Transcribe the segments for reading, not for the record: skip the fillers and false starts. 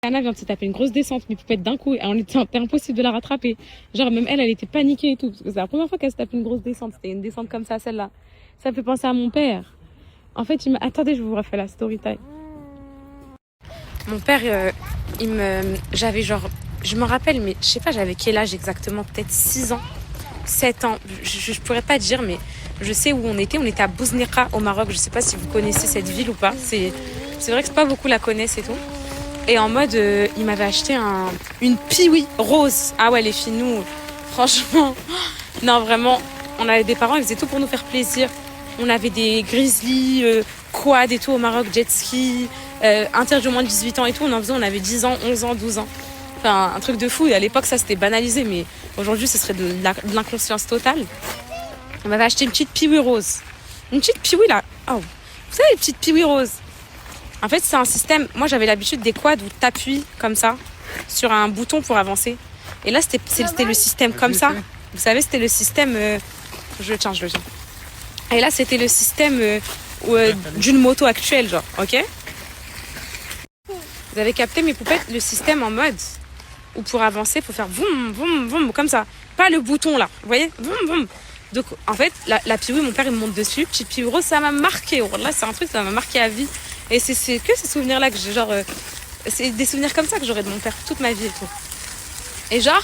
Anna vient de se taper une grosse descente, mais poupette d'un coup, et c'était impossible de la rattraper. Genre, même elle était paniquée et tout, parce que c'est la première fois qu'elle se tape une grosse descente. C'était une descente comme ça, celle-là. Ça me fait penser à mon père. En fait, attendez, je vous refais la story time. Mon père, j'avais genre, je me rappelle, mais je sais pas, j'avais quel âge exactement, peut-être 6 ans, 7 ans, je pourrais pas dire, mais je sais où on était à Bouzneqa au Maroc. Je sais pas si vous connaissez cette ville ou pas. C'est vrai que c'est pas beaucoup la connaissent et tout. Et en mode, il m'avait acheté une Piwi rose. Ah ouais, les filles, nous, franchement, non, vraiment, on avait des parents, ils faisaient tout pour nous faire plaisir. On avait des grizzlies, quad et tout au Maroc, jet ski, interdit au moins de 18 ans et tout. On avait 10 ans, 11 ans, 12 ans. Enfin, un truc de fou. Et à l'époque, ça, c'était banalisé, mais aujourd'hui, ce serait de l'inconscience totale. On m'avait acheté une petite Piwi rose. Une petite Piwi, là. Oh, vous savez, les petites Piwi roses. En fait, c'est un système... Moi, j'avais l'habitude des quads où tu appuies comme ça sur un bouton pour avancer. Et là, c'était le système comme ça. Vous savez, c'était le système... Je le tiens. Et là, c'était le système d'une moto actuelle, genre. OK? Vous avez capté, mes poupettes, le système en mode où pour avancer, il faut faire voum, voum, voum, comme ça. Pas le bouton, là. Vous voyez? Voum, voum. Donc, en fait, la Piwi, mon père, il me monte dessus. Petite Piwi rose, ça m'a marqué. Oh, là, c'est un truc, ça m'a marqué à vie. Et c'est que ces souvenirs-là que j'ai, genre... c'est des souvenirs comme ça que j'aurai de mon père toute ma vie et tout. Et genre,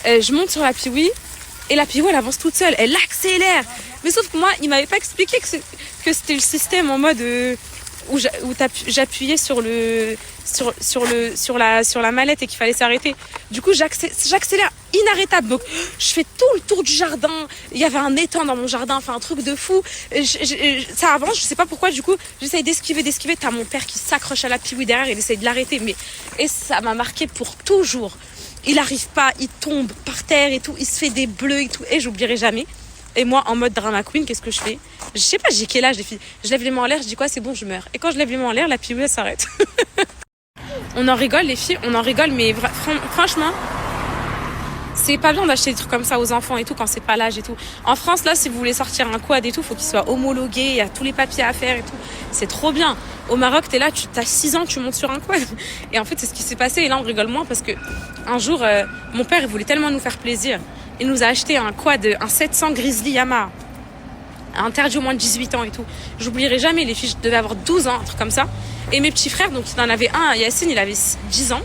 je monte sur la Piwi, et la Piwi, elle avance toute seule. Elle accélère. Mais sauf que moi, il m'avait pas expliqué que c'était le système en mode... où j'appuyais sur la mallette et qu'il fallait s'arrêter. Du coup, j'accélère inarrêtable. Donc, je fais tout le tour du jardin. Il y avait un étang dans mon jardin, enfin un truc de fou. Ça avance, je sais pas pourquoi. Du coup, j'essaye d'esquiver. T'as mon père qui s'accroche à la Piwi derrière, il essaye de l'arrêter. Et ça m'a marqué pour toujours. Il arrive pas, il tombe par terre et tout. Il se fait des bleus et tout. Et j'oublierai jamais. Et moi, en mode drama queen, qu'est-ce que je fais? Je sais pas, j'ai quel âge, les filles. Je lève les mains en l'air, je dis quoi? C'est bon, je meurs. Et quand je lève les mains en l'air, la Piwi, elle s'arrête. On en rigole, les filles, on en rigole, mais franchement, c'est pas bien d'acheter des trucs comme ça aux enfants et tout quand c'est pas l'âge et tout. En France, là, si vous voulez sortir un quad et tout, faut qu'il soit homologué, il y a tous les papiers à faire et tout. C'est trop bien. Au Maroc, t'es là, t'as 6 ans, tu montes sur un quad. Et en fait, c'est ce qui s'est passé. Et là, on rigole moins parce que un jour, mon père, il voulait tellement nous faire plaisir. Il nous a acheté un quad, un 700 Grizzly Yamaha. Interdit au moins de 18 ans et tout. J'oublierai jamais, les filles, je devais avoir 12 ans, un truc comme ça. Et mes petits frères, donc il en avait un, Yacine, il avait 10 ans.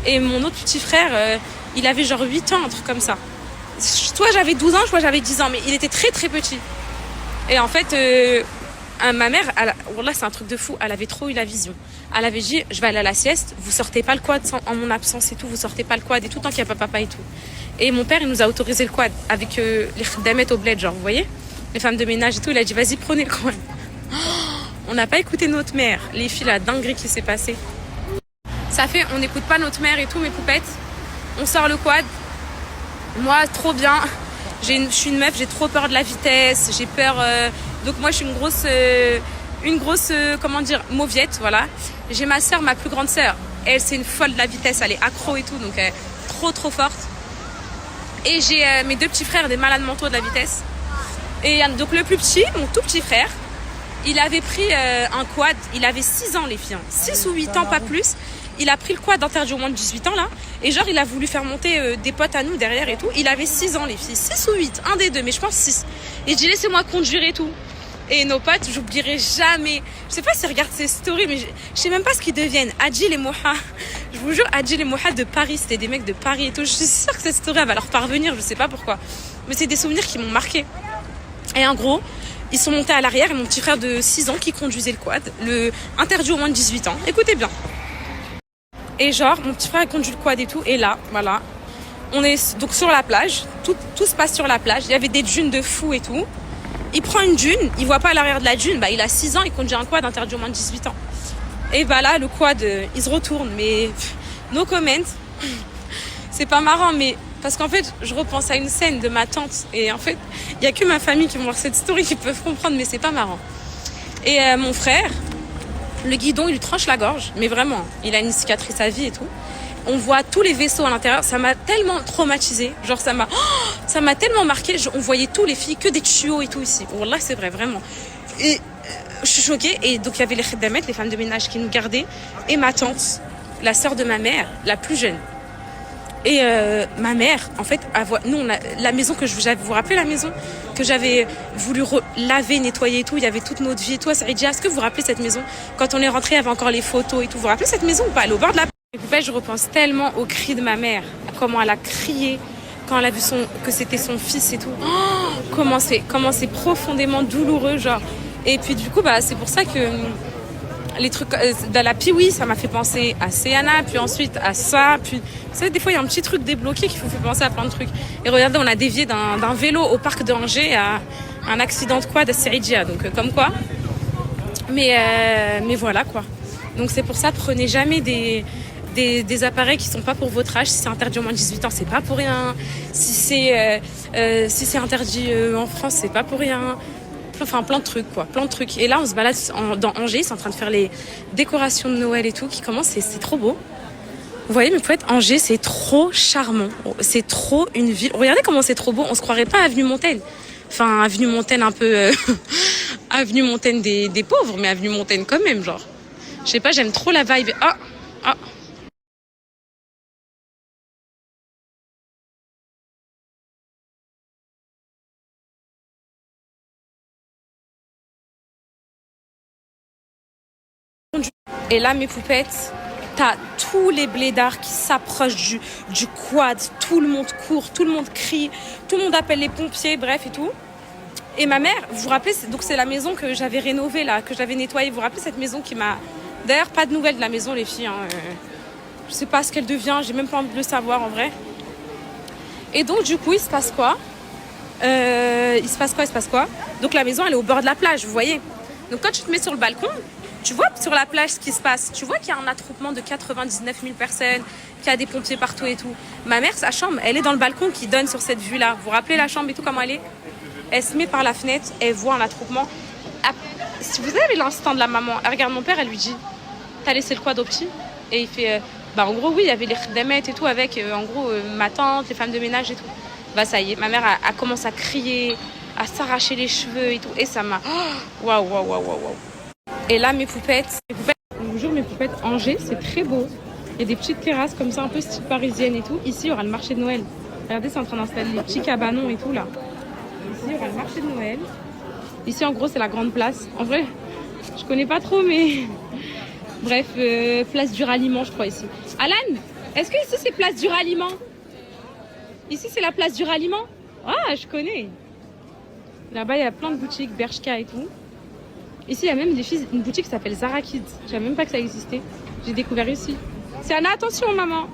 Et mon autre petit frère, il avait genre 8 ans, un truc comme ça. Soit j'avais 12 ans, soit j'avais 10 ans, mais il était très très petit. Et en fait, ma mère, là c'est un truc de fou, elle avait trop eu la vision. Elle avait dit, je vais aller à la sieste, vous sortez pas le quad en mon absence et tout, vous sortez pas le quad et tout, tant qu'il n'y a pas papa et tout. Et mon père, il nous a autorisé le quad avec les khdamet au bled, genre, vous voyez, les femmes de ménage et tout. Il a dit, vas-y, prenez le quad. On n'a pas écouté notre mère. Les filles, la dinguerie qui s'est passée. Ça fait, on n'écoute pas notre mère et tout, mes poupettes. On sort le quad. Moi, trop bien. Je suis une meuf, j'ai trop peur de la vitesse. J'ai peur... donc moi, je suis une grosse comment dire, mauviette, voilà. J'ai ma sœur, ma plus grande sœur. Elle, c'est une folle de la vitesse. Elle est accro et tout, donc trop forte. Et j'ai mes 2 petits frères, des malades mentaux de la vitesse. Et donc le plus petit, mon tout petit frère, il avait pris un quad. Il avait 6 ans, les filles. 6 ou 8 ans, pas plus. Il a pris le quad interdit au moins de 18 ans, là. Et genre, il a voulu faire monter des potes à nous derrière et tout. Il avait 6 ans, les filles. 6 ou 8, un des deux, mais je pense 6. Et je dis, laissez-moi conduire et tout. Et nos potes, j'oublierai jamais. Je sais pas s'ils regardent ces stories, mais je sais même pas ce qu'ils deviennent. Adjil et Moha. Je vous jure, Adjil et Moha de Paris. C'était des mecs de Paris et tout. Je suis sûre que cette story, elle va leur parvenir. Je sais pas pourquoi. Mais c'est des souvenirs qui m'ont marqué. Et en gros, ils sont montés à l'arrière et mon petit frère de 6 ans qui conduisait le quad. Le interdit au moins de 18 ans. Écoutez bien. Et genre, mon petit frère a conduit le quad et tout. Et là, voilà. On est donc sur la plage. Tout se passe sur la plage. Il y avait des dunes de fous et tout. Il prend une dune, il voit pas à l'arrière de la dune, il a 6 ans, il conduit un quad interdit au moins de 18 ans. Et là, le quad, il se retourne, mais no comment. C'est pas marrant, mais parce qu'en fait, je repense à une scène de ma tante, et en fait, il y a que ma famille qui vont voir cette story qui peuvent comprendre, mais c'est pas marrant. Et mon frère, le guidon, il lui tranche la gorge, mais vraiment, il a une cicatrice à vie et tout. On voit tous les vaisseaux à l'intérieur. Ça m'a tellement traumatisée. Genre, ça m'a tellement marqué. On voyait tous les filles, que des tuyaux et tout ici. Wallah, c'est vrai, vraiment. Et je suis choquée. Et donc, il y avait les khdamet, les femmes de ménage qui nous gardaient. Et ma tante. la sœur de ma mère, la plus jeune. Et ma mère, en fait, nous, la maison que vous vous rappelez la maison que j'avais voulu laver, nettoyer et tout, il y avait toute notre vie et tout à Saïdia. Est-ce que vous vous rappelez cette maison? Quand on est rentré, il y avait encore les photos et tout. Vous vous rappelez cette maison ou pas? Elle est au bord de la plage. Je repense tellement aux cris de ma mère, à comment elle a crié quand elle a vu que c'était son fils et tout. Oh, comment c'est profondément douloureux, genre. Et puis du coup, bah, c'est pour ça que les trucs de la Piwi, ça m'a fait penser à Céana, puis ensuite à ça, puis vous savez, des fois il y a un petit truc débloqué qui vous fait penser à plein de trucs. Et regardez, on a dévié d'un vélo au parc d'Angers à un accident de quad à Seridia, donc comme quoi. Mais voilà quoi. Donc c'est pour ça, prenez jamais des appareils qui sont pas pour votre âge. Si c'est interdit au moins de 18 ans, c'est pas pour rien. Si c'est interdit en France, c'est pas pour rien. Enfin, plein de trucs, quoi. Plein de trucs. Et là, on se balade dans Angers. C'est en train de faire les décorations de Noël et tout qui commencent. C'est trop beau. Vous voyez, mais peut-être Angers, c'est trop charmant. C'est trop une ville. Regardez comment c'est trop beau. On se croirait pas à Avenue Montaigne. Enfin, Avenue Montaigne un peu... Avenue Montaigne des pauvres, mais Avenue Montaigne quand même, genre. Je sais pas, j'aime trop la vibe. Ah. Et là, mes poupettes, t'as tous les blédards qui s'approchent du quad. Tout le monde court, tout le monde crie, tout le monde appelle les pompiers, bref et tout. Et ma mère, vous vous rappelez, donc c'est la maison que j'avais rénovée là, que j'avais nettoyée. Vous vous rappelez cette maison qui m'a... D'ailleurs, pas de nouvelles de la maison, les filles. Je sais pas ce qu'elle devient, j'ai même pas envie de le savoir en vrai. Et donc, du coup, il se passe quoi? Donc la maison, elle est au bord de la plage, vous voyez. Donc quand tu te mets sur le balcon, tu vois sur la plage ce qui se passe. Tu vois qu'il y a un attroupement de 99 000 personnes, qu'il y a des pompiers partout et tout. Ma mère, sa chambre, elle est dans le balcon qui donne sur cette vue-là. Vous vous rappelez la chambre et tout, comment elle est? Elle se met par la fenêtre, elle voit un attroupement. Si vous avez l'instinct de la maman, elle regarde mon père, elle lui dit « T'as laissé le quad au petit ?» Et il fait en gros, oui, il y avait les khdemettes et tout avec, en gros, ma tante, les femmes de ménage et tout. Bah ça y est, ma mère a commencé à crier, à s'arracher les cheveux et tout. Et ça m'a... Waouh. Et là, mes poupettes, je vous jure, mes poupettes, Angers, c'est très beau. Il y a des petites terrasses comme ça, un peu style parisienne et tout. Ici, il y aura le marché de Noël. Regardez, c'est en train d'installer les petits cabanons et tout, là. Ici, il y aura le marché de Noël. Ici, en gros, c'est la grande place. En vrai, je connais pas trop, mais... Bref, place du ralliement, je crois, ici. Alan, est-ce que ici, c'est place du ralliement? Ici, c'est la place du ralliement? Ah, je connais. Là-bas, il y a plein de boutiques, Bershka et tout. Ici, il y a même une boutique qui s'appelle Zara Kids. Je savais même pas que ça existait. J'ai découvert ici. C'est Anna, attention, maman.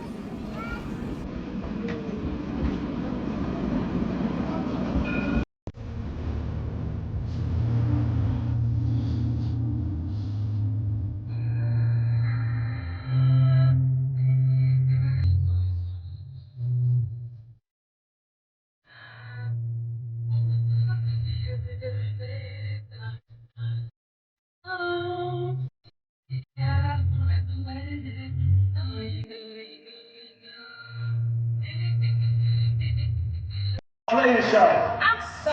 I'm so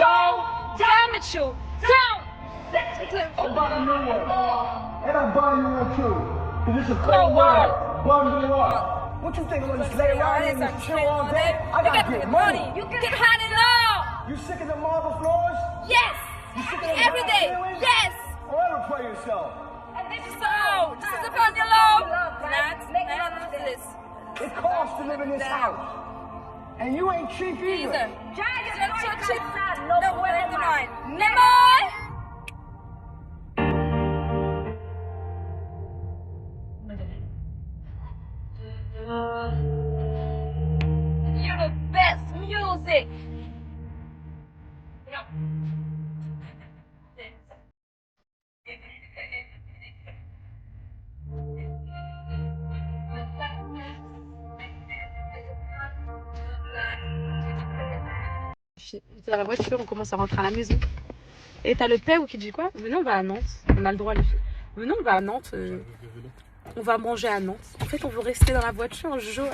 done with you. I'm buying you one. And I'm buying you one too. Cause it's a cold world. Bundle you up. What you think I'm gonna just lay around here and chill all day? I gotta get money. You can get hot and all. You sick of the marble floors? Yes. You sick of the Every day. Yes. Forever play yourself. And this is so. This is the family alone. Not this. It costs to live in this house. And you ain't cheap either. No, wait a minute. Lemon. You're the best music. Dans la voiture, on commence à rentrer à la maison. Et t'as le père qui dit quoi? Venez, on va à Nantes. On a le droit, les filles. Venez, on va à Nantes. On va manger à Nantes. En fait, on veut rester dans la voiture. Joa,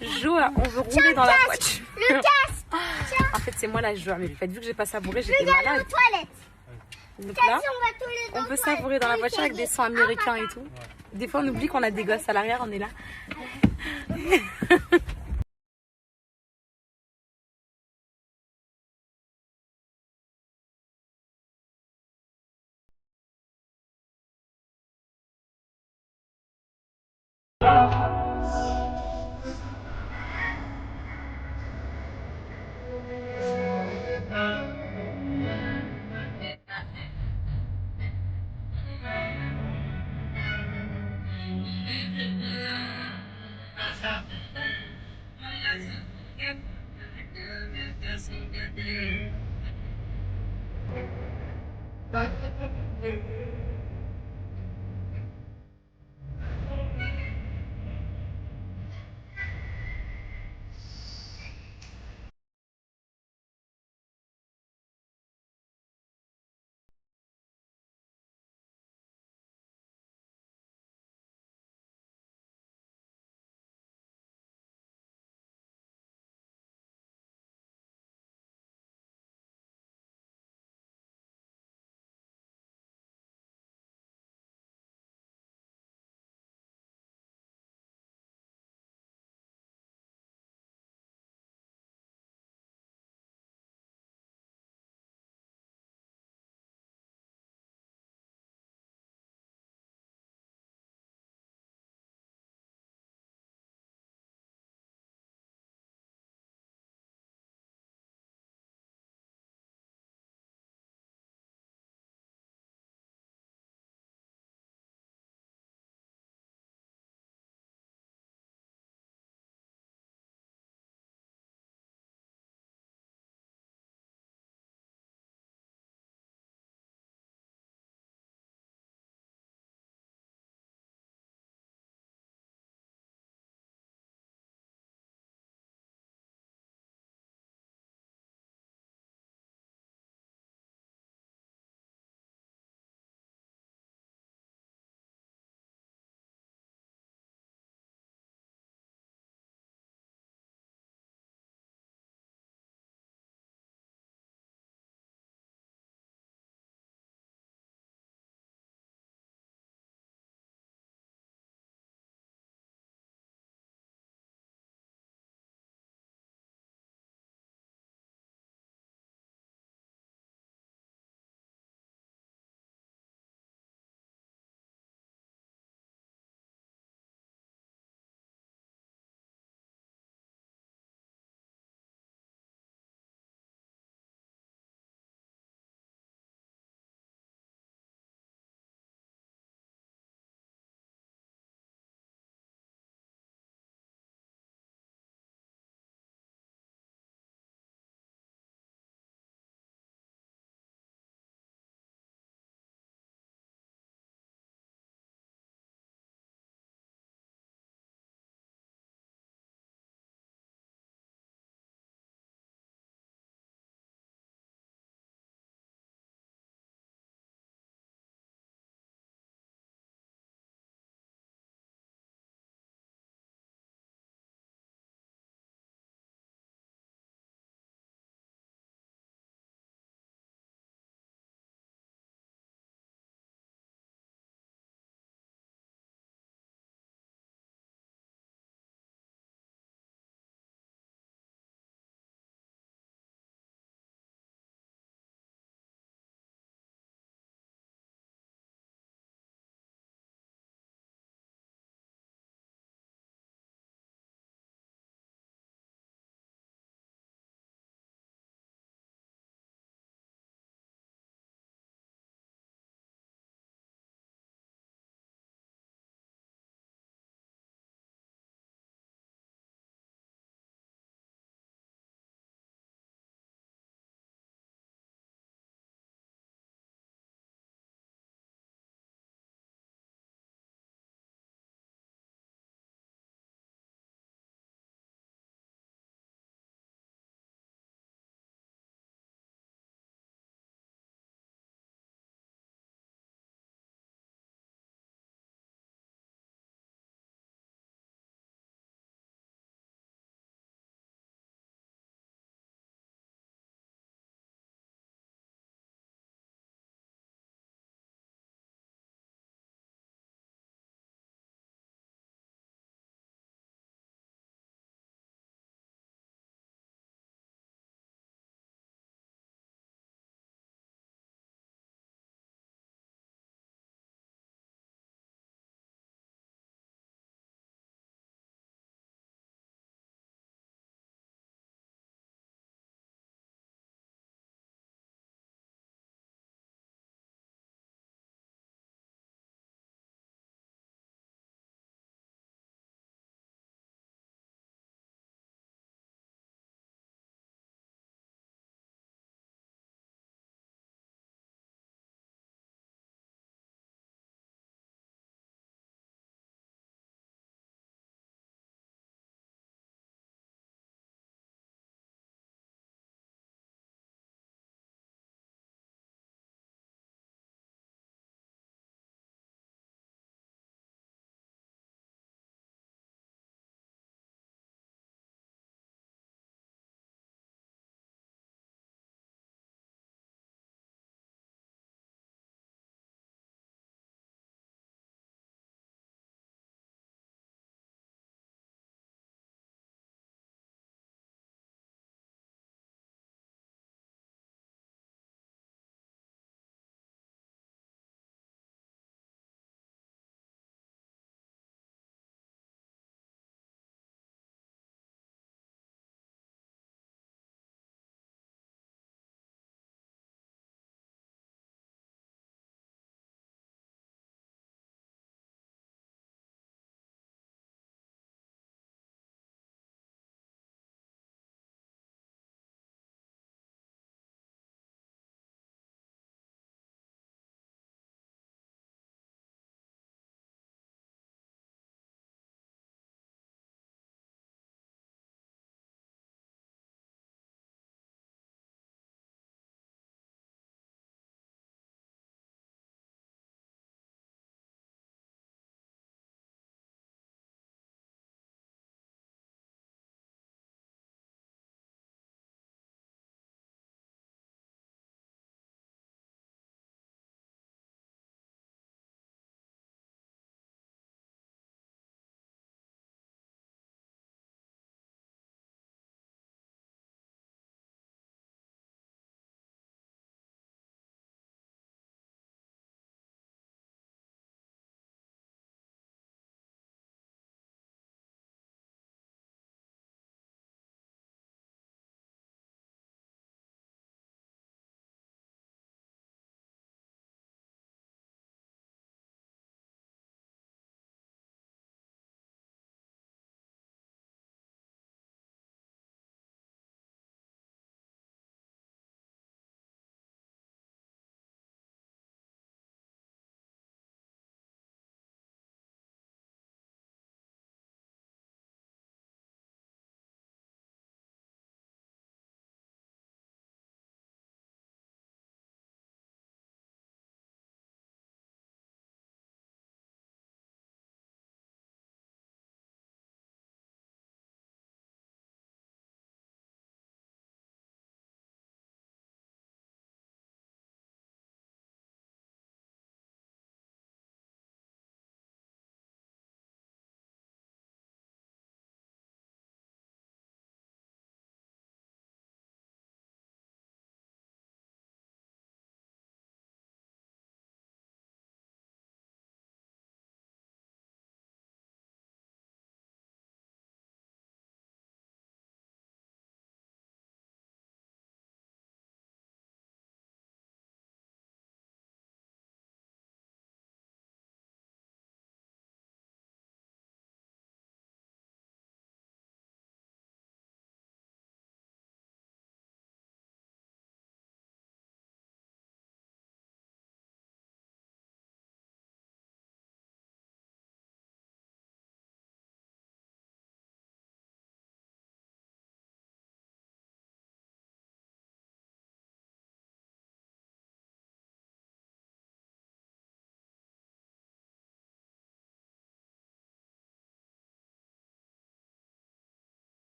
on veut rouler dans la voiture. Lucas, En fait, c'est moi la Joa. Mais faites vu que j'ai pas savouré, j'étais malade. Regarde aux toilettes. Donc là, on peut savourer dans la voiture avec des sons américains et tout. Des fois, on oublie qu'on a des gosses à l'arrière, on est là.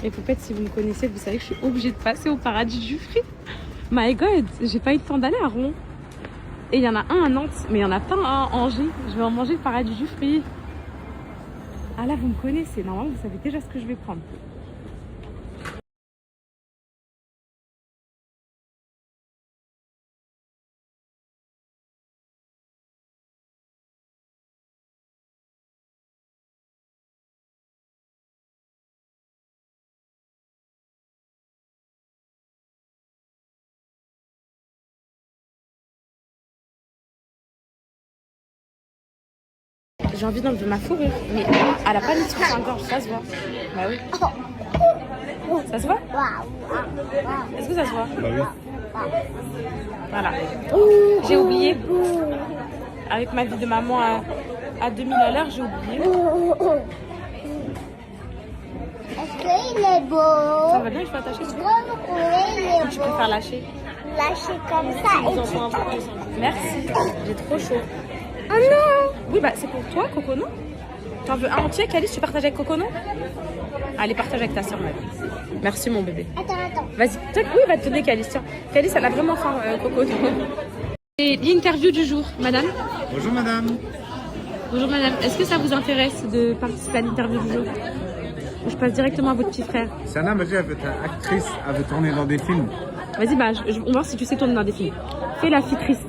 Les poupettes, si vous me connaissez, vous savez que je suis obligée de passer au paradis du fruit. My God, j'ai pas eu le temps d'aller à Rouen. Et il y en a un à Nantes, mais il y en a pas un à Angers. Je vais en manger le paradis du fruit. Ah là, vous me connaissez. Normalement, vous savez déjà ce que je vais prendre. J'ai envie d'enlever ma fourrure, mais elle a pas mis sur sa gorge, ça se voit. Bah oui. Ça se voit? Est-ce que ça se voit? Bah oui. Voilà. J'ai oublié. Avec ma vie de maman à 2000 à l'heure, j'ai oublié. Est-ce qu'il est beau? Ça va bien que je peux attacher dessus? Oui, il est Je beau. préfère lâcher. Lâcher comme ça. Merci. J'ai trop chaud. Oh non! Oui, bah c'est pour toi, Cocono. T'en veux un entier, Calice? Tu partages avec Cocono? Allez, partage avec ta soeur, madame. Merci, mon bébé. Attends. Vas-y. Oui, va te donner Calice. Tiens. Calice, elle a vraiment faim, Cocono. Et l'interview du jour, madame. Bonjour madame. Bonjour, madame. Est-ce que ça vous intéresse de participer à l'interview du jour? Ou je passe directement à votre petit frère? Sana m'a dit qu'elle veut être actrice, elle veut tourner dans des films. Vas-y, bah, on va voir si tu sais tourner dans des films. Fais la fille triste.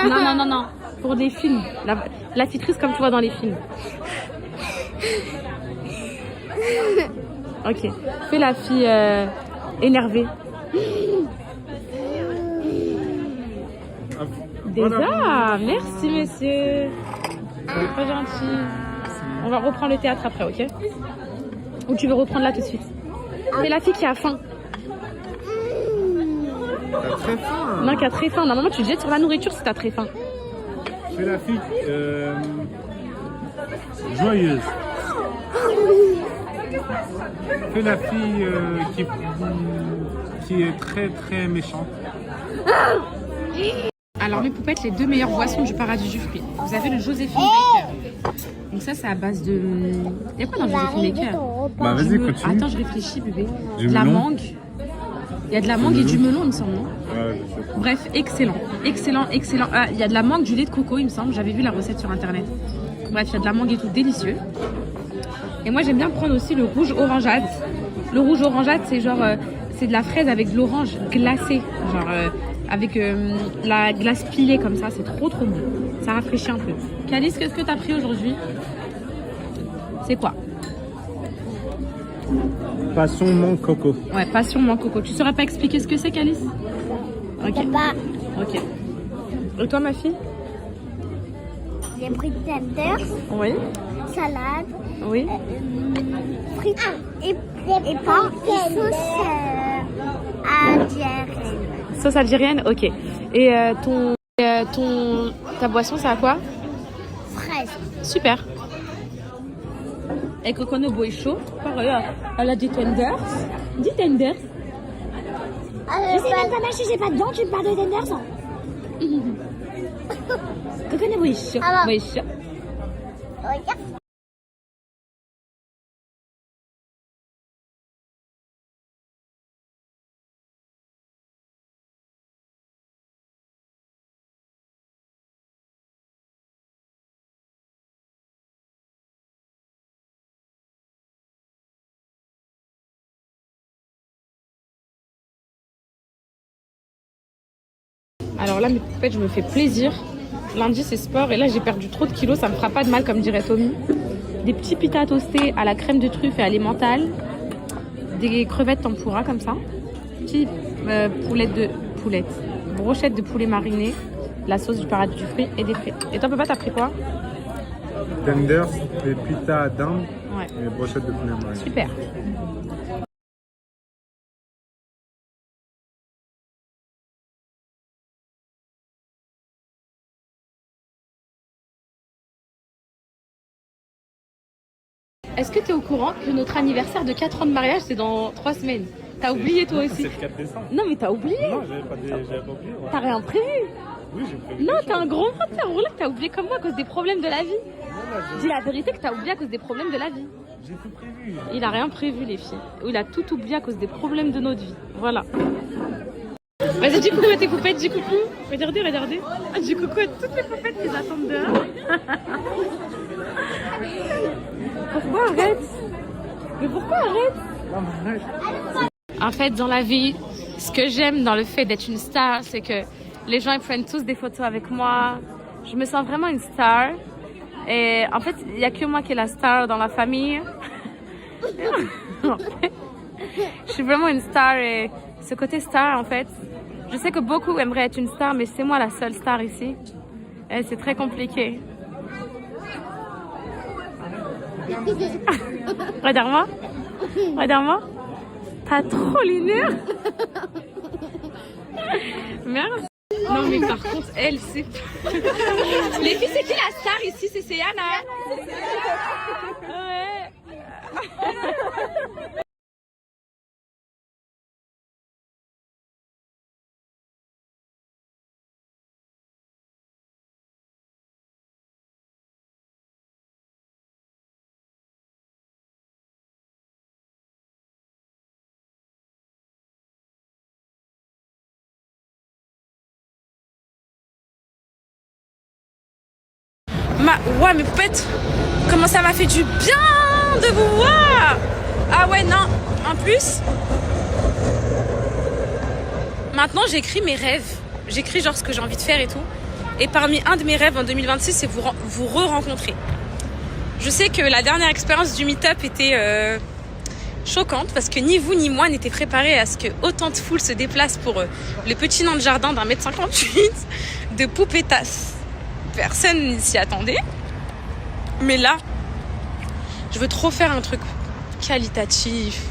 Non. Pour des films. La fille triste comme tu vois dans les films. Ok. Fais la fille énervée. Déjà, merci monsieur. Très gentil. On va reprendre le théâtre après, ok? Ou tu veux reprendre là tout de suite? Fais la fille qui a faim. T'as très faim. Non, qui a très faim. Normalement, tu te jettes sur la nourriture si t'as très faim. Fais la fille joyeuse. Fais la fille qui est très très méchante. Alors mes poupettes, les deux meilleures boissons du paradis du fruit. Vous avez le Joséphine Baker. Donc ça, c'est à base de... Il y a quoi dans le Joséphine Baker? Bah vas-y, continue. Attends, je réfléchis, bébé. Du De la melon. mangue. Il y a de la mangue et du melon, il me semble, non? Ouais, je sais pas. Bref, excellent. Excellent. Ah, il y a de la mangue, du lait de coco, il me semble. J'avais vu la recette sur internet. Bref, il y a de la mangue et tout, délicieux. Et moi, j'aime bien prendre aussi le rouge orangeade. Le rouge orangeade, c'est genre... c'est de la fraise avec de l'orange glacée. Genre... avec la glace pilée comme ça, c'est trop bon. Ça rafraîchit un peu. Calice, qu'est-ce que t'as pris aujourd'hui? C'est quoi? Passion mangue coco. Ouais, passion mangue coco. Tu saurais pas expliquer ce que c'est, Calice? Ok. Ok. Et toi, ma fille? J'ai pris tenders, Oui. salade, Oui. frites et pain et sauce algérienne. Sauce algérienne, ok. Et ta boisson, c'est à quoi? Fraise. Super. Et Cocono boit chaud. Pareil, elle a des tenders. Dis tenders. Je sais même pas mâcher, j'ai pas de dents, tu me parles de tenders? Cocono boit chaud. Alors. Boit chaud. Regarde. Alors là, mes poupettes, je me fais plaisir. Lundi, c'est sport et là, j'ai perdu trop de kilos. Ça me fera pas de mal, comme dirait Tommy. Des petits pitas toastés à la crème de truffe et à l'emmental. Des crevettes tempura comme ça. Petits brochettes de poulet mariné. La sauce du paradis du fruit et des frites. Et toi, papa, t'as pris quoi? Tenders, des pitas à dinde Ouais. et des brochettes de poulet mariné. Super. Est-ce que tu es au courant que notre anniversaire de 4 ans de mariage, c'est dans 3 semaines? T'as oublié toi aussi? C'est le 4 décembre. Non, mais t'as oublié. Non, j'avais pas oublié. Ouais. T'as rien prévu. Oui, j'ai prévu. Non, t'es un gros menteur. Là, t'as oublié comme moi à cause des problèmes de la vie. Dis la vérité que t'as oublié à cause des problèmes de la vie. J'ai tout prévu. Il a rien prévu, les filles. Il a tout oublié à cause des problèmes de notre vie. Voilà. Vas-y, dis coucou à tes poupettes, dis coucou. Regardez, regardez. Ah, dis coucou à toutes les poupettes qui attendent dehors. Pourquoi arrête? Mais pourquoi arrête? En fait, dans la vie, ce que j'aime dans le fait d'être une star, c'est que les gens ils prennent tous des photos avec moi. Je me sens vraiment une star. Et en fait, il n'y a que moi qui est la star dans la famille. Je suis vraiment une star et ce côté star, en fait, je sais que beaucoup aimeraient être une star, mais c'est moi la seule star ici. Et c'est très compliqué. Regarde-moi. Regarde-moi. T'as trop les nerfs. Merci. Non mais par contre, elle, c'est... Les filles, c'est qui la star ici? C'est Yana. Ouais. Ouais, mes poupettes, comment ça m'a fait du bien de vous voir. Ah ouais, non, en plus, maintenant j'écris mes rêves. J'écris genre ce que j'ai envie de faire et tout. Et parmi un de mes rêves en 2026, c'est vous re-rencontrer. Je sais que la dernière expérience du meet-up était choquante parce que ni vous ni moi n'étaient préparés à ce que autant de foule se déplace pour le petit nain de jardin d'1,58 m de poupettas. Personne n'y s'y attendait. Mais là, je veux trop faire un truc qualitatif.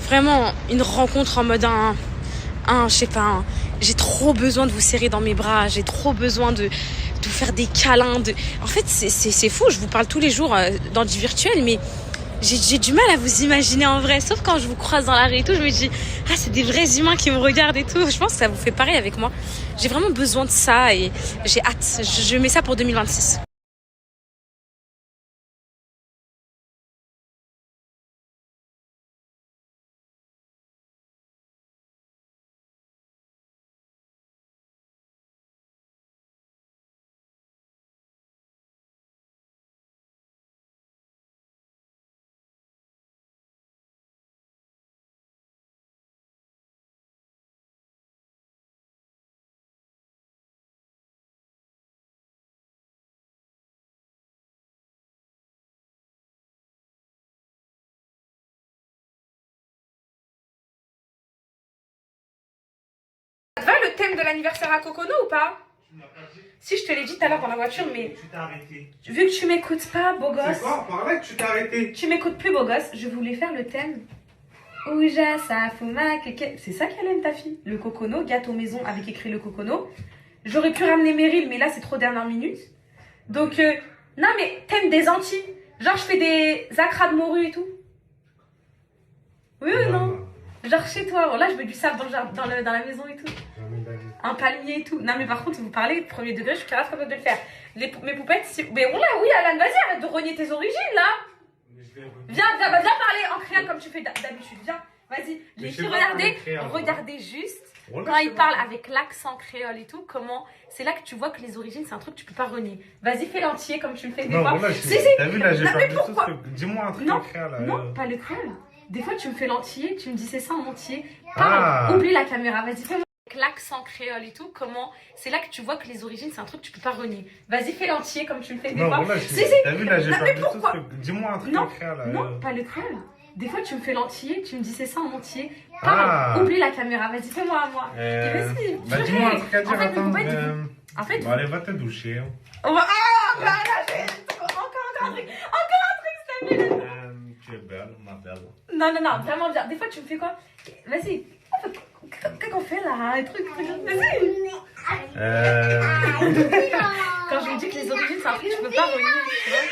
Vraiment, une rencontre en mode je sais pas, j'ai trop besoin de vous serrer dans mes bras. J'ai trop besoin de vous faire des câlins. En fait, c'est fou. Je vous parle tous les jours dans du virtuel, mais j'ai du mal à vous imaginer en vrai. Sauf quand je vous croise dans la rue et tout, je me dis, ah, c'est des vrais humains qui me regardent et tout. Je pense que ça vous fait pareil avec moi. J'ai vraiment besoin de ça et j'ai hâte. Je mets ça pour 2026. Ça te va le thème de l'anniversaire à Cocono ou pas? Si, je te l'ai dit tout à l'heure dans la voiture, mais... Tu t'es arrêté. Vu que tu m'écoutes pas, beau gosse... C'est quoi? Pareil, tu t'es arrêté. Tu m'écoutes plus, beau gosse. Je voulais faire le thème. Ouja, ça, fuma, keke... C'est ça qu'elle aime, ta fille? Le Cocono, gâteau maison avec écrit le Cocono. J'aurais pu ramener Meryl, mais là, c'est trop dernière minute. Donc, non, mais thème des Antilles. Genre, je fais des acras de morue et tout. Oui ou non? Genre chez toi, voilà, je mets du sable dans la maison et tout. Un palmier et tout. Non, mais par contre, vous parlez premier degré, je suis grave capable de le faire. Mes poupettes, mais on l'a, oui, Alan, vas-y, arrête de renier tes origines là. Viens parler en créole comme tu fais d'habitude. Viens, vas-y. Les filles, regardez juste. Quand ils parlent avec l'accent créole et tout, comment c'est là que tu vois que les origines, c'est un truc que tu peux pas renier. Vas-y, fais l'entier comme tu le fais des fois. Voilà, t'as vu là, j'ai pas de choses. Dis-moi un truc en créole. Non, pas le créole. Des fois, tu me fais l'entier, tu me dis c'est ça en entier. Parle, oublie la caméra, vas-y, fais-moi. Avec l'accent créole et tout, comment c'est là que tu vois que les origines, c'est un truc que tu peux pas renier. Vas-y, fais l'entier comme tu le fais des fois. Voilà, t'as vu là, j'ai pas de choses. Dis-moi un truc en créole. Non, pas le créole. Des fois, tu me fais l'entier, tu me dis c'est ça en entier. Parle, oublie la caméra, vas-y, fais-moi à moi. Bah, dis-moi un truc à dire, attends. En fait, bon, allez, va te doucher. Voilà, encore un truc, s'il te plaît. Tu es belle, ma belle. Non, vraiment bien. Des fois, tu me fais quoi? Vas-y. Qu'est-ce qu'on fait là? Un truc. Vas-y. Quand je me dis que les origines, c'est un truc que tu peux pas renier. Tu vois?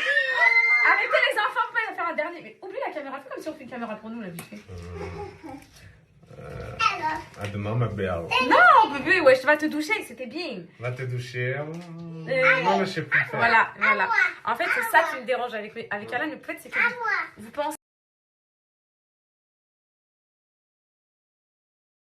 Arrêtez les enfants, on va faire un dernier. Mais oublie la caméra. Fais comme si on fait une caméra pour nous, là, vite fait. À demain, ma belle. Non, bébé, ouais, je vais te doucher, c'était bien. Va te doucher. Non, je sais plus faire. Voilà, voilà. En fait, c'est ça qui me dérange avec Alan. Le fait, c'est que vous pensez